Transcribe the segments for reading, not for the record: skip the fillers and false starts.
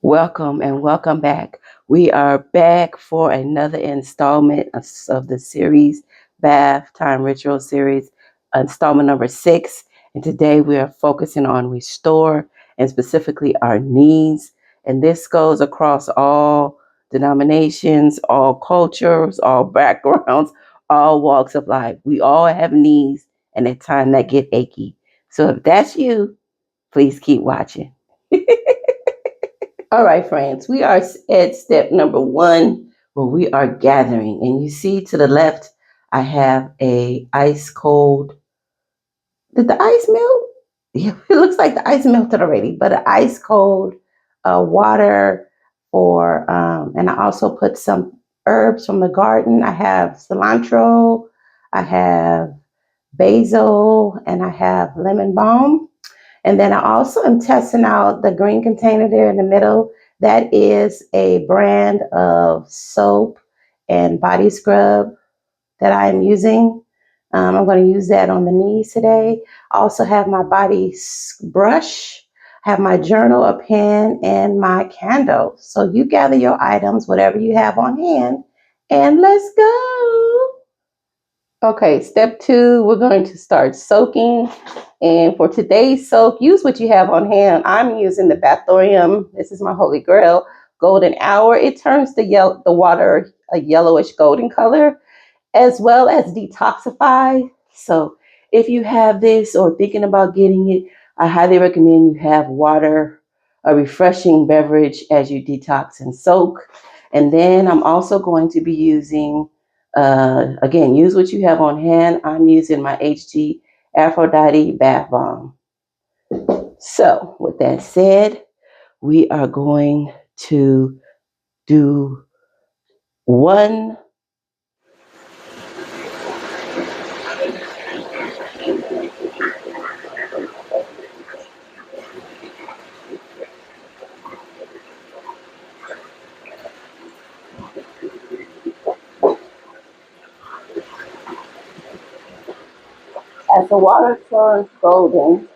Welcome and welcome back. We are back for another installment of the series, Bath Time Ritual Series, installment number 6. And today we are focusing on restore and specifically our needs. And this goes across all denominations, all cultures, all backgrounds, all walks of life. We all have needs and at times that get achy. So if that's you, please keep watching. All right, friends, we are at step number 1 where we are gathering. And you see to the left, I have a ice cold. Did the ice melt? Yeah, it looks like the ice melted already, but an ice cold water and I also put some herbs from the garden. I have cilantro, I have basil, and I have lemon balm. And then I also am testing out the green container there in the middle. That is a brand of soap and body scrub that I'm using. I'm going to use that on the knees today. I also have my body brush, have my journal, a pen, and my candle. So you gather your items, whatever you have on hand, and let's go. Okay, step 2, we're going to start soaking. And for today's soak, use what you have on hand. I'm using the Bathorium. This is my holy grail, golden hour. It turns the water a yellowish golden color, as well as detoxify. So if you have this or thinking about getting it, I highly recommend you have water, a refreshing beverage as you detox and soak. And then I'm also going to be using, again, use what you have on hand. I'm using my HG Aphrodite bath bomb. So with that said, we are going to do one. As the water turns golden,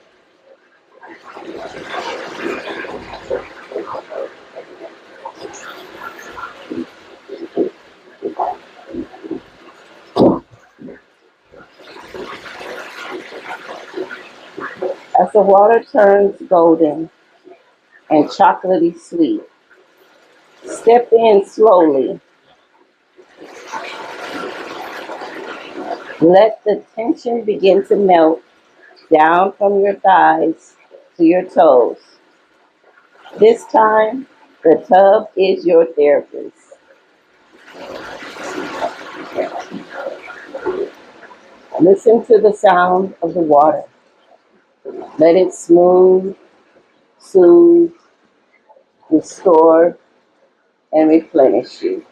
as the water turns golden and chocolatey sweet, step in slowly. Let the tension begin to melt down from your thighs to your toes. This time, the tub is your therapist. Listen to the sound of the water. Let it smooth, soothe, restore, and replenish you.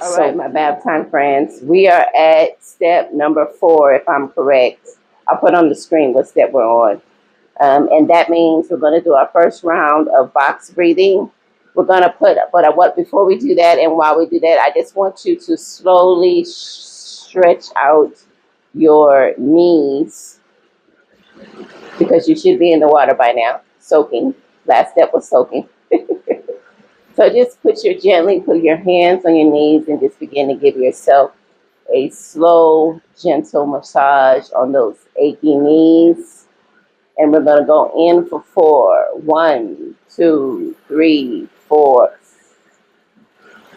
All right, my bath time friends, we are at step number 4, if I'm correct. I'll put on the screen what step we're on. And that means we're going to do our first round of box breathing. We're going to before we do that and while we do that, I just want you to slowly stretch out your knees because you should be in the water by now, soaking. Last step was soaking. So just put your hands on your knees and just begin to give yourself a slow, gentle massage on those achy knees. And we're going to go in for 4. 1, 2, 3, 4.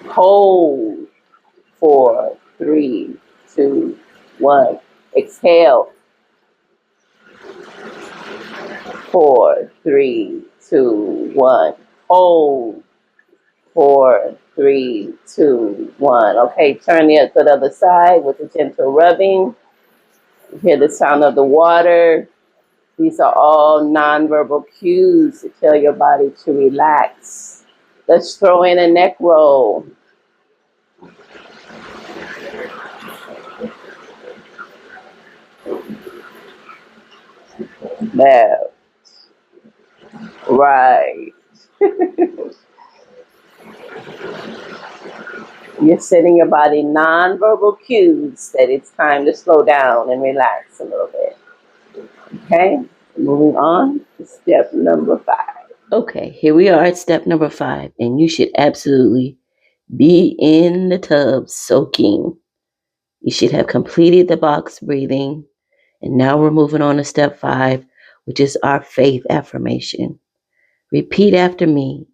Hold. 4, 3, 2, 1. Exhale. 4, 3, 2, 1. Hold. 4, 3, 2, 1. Okay, turn to the other side with a gentle rubbing. You hear the sound of the water. These are all nonverbal cues to tell your body to relax. Let's throw in a neck roll. Left, right. You're sending your body nonverbal cues that it's time to slow down and relax a little bit. Okay, moving on to step number 5. Okay, here we are at step number 5, and you should absolutely be in the tub soaking. You should have completed the box breathing, and now we're moving on to step 5, which is our faith affirmation. Repeat after me,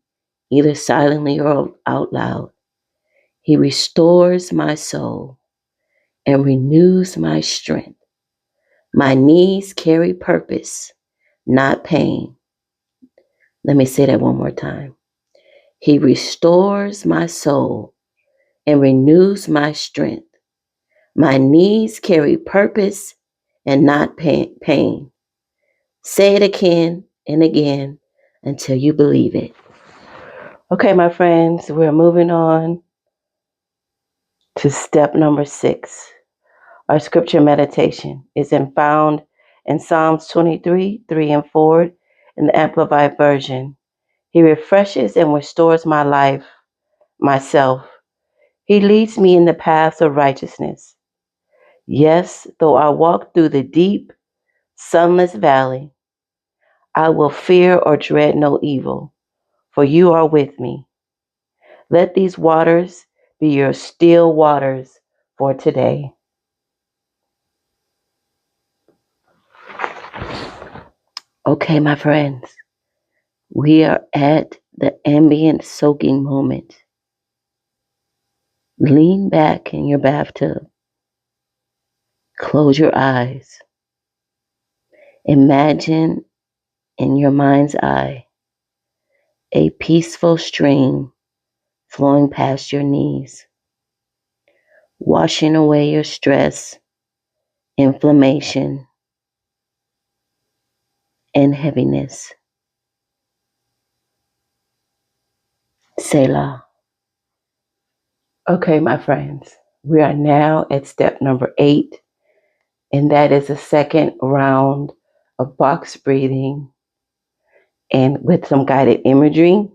either silently or out loud. He restores my soul and renews my strength. My knees carry purpose, not pain. Let me say that one more time. He restores my soul and renews my strength. My knees carry purpose and not pain. Say it again and again until you believe it. Okay, my friends, we're moving on to step number 6. Our scripture meditation is found in Psalms 23, 3 and 4 in the Amplified Version. He refreshes and restores my life, myself. He leads me in the paths of righteousness. Yes, though I walk through the deep, sunless valley, I will fear or dread no evil, for you are with me. Let these waters be your still waters for today. Okay, my friends, we are at the ambient soaking moment. Lean back in your bathtub. Close your eyes. Imagine in your mind's eye a peaceful stream flowing past your knees, washing away your stress, inflammation, and heaviness. Selah. Okay, my friends, we are now at step number 8, and that is a second round of box breathing and with some guided imagery.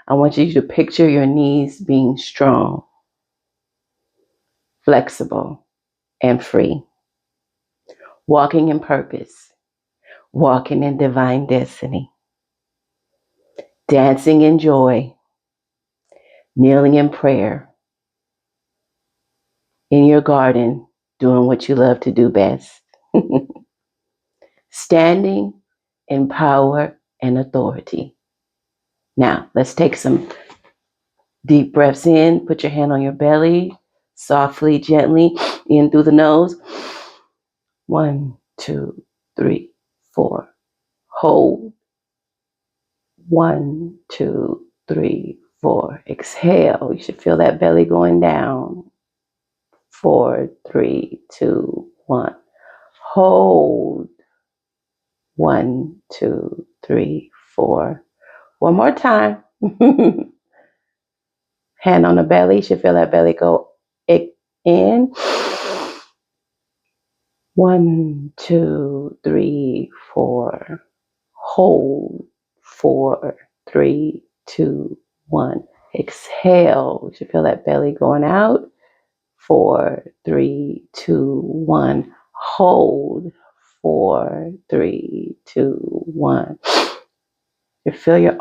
I want you to picture your knees being strong, flexible, and free, walking in purpose, walking in divine destiny, dancing in joy, kneeling in prayer, in your garden, doing what you love to do best, standing in power and authority. Now, let's take some deep breaths in. Put your hand on your belly, softly, gently, in through the nose. 1, 2, 3, 4. Hold. 1, 2, 3, 4. Exhale. You should feel that belly going down. 4, 3, 2, 1. Hold. 1, 2, 3, 4. One more time. Hand on the belly. You should feel that belly go in. 1, 2, 3, 4. Hold. 4, 3, 2, 1. Exhale. You should feel that belly going out. 4, 3, 2, 1. Hold. 4, 3, 2, 1. You feel your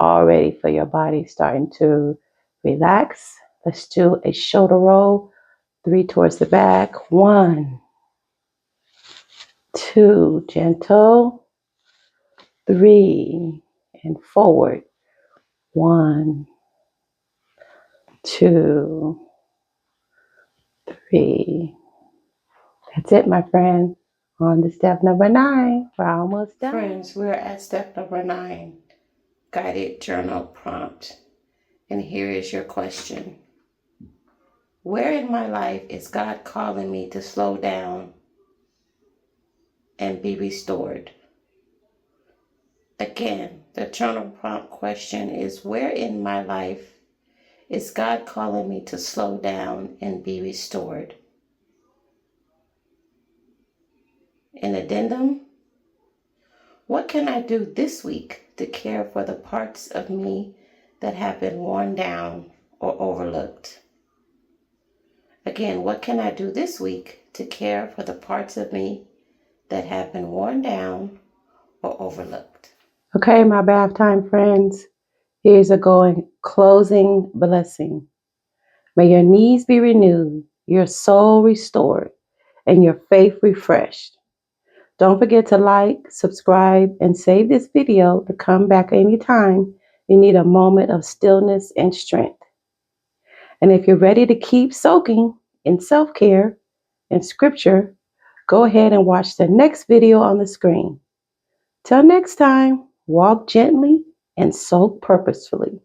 body starting to relax. Let's do a shoulder roll. 3 towards the back. 1, 2, gentle. 3, and forward. 1, 2, 3. That's it, my friend. On to step number 9. We're almost done. Friends, we're at step number 9, guided journal prompt. And here is your question. Where in my life is God calling me to slow down and be restored? Again, the journal prompt question is, where in my life is God calling me to slow down and be restored? An addendum, what can I do this week to care for the parts of me that have been worn down or overlooked? Again, what can I do this week to care for the parts of me that have been worn down or overlooked? Okay, my bath time friends, here's a closing blessing. May your needs be renewed, your soul restored, and your faith refreshed. Don't forget to like, subscribe, and save this video to come back anytime you need a moment of stillness and strength. And if you're ready to keep soaking in self-care and scripture, go ahead and watch the next video on the screen. Till next time, walk gently and soak purposefully.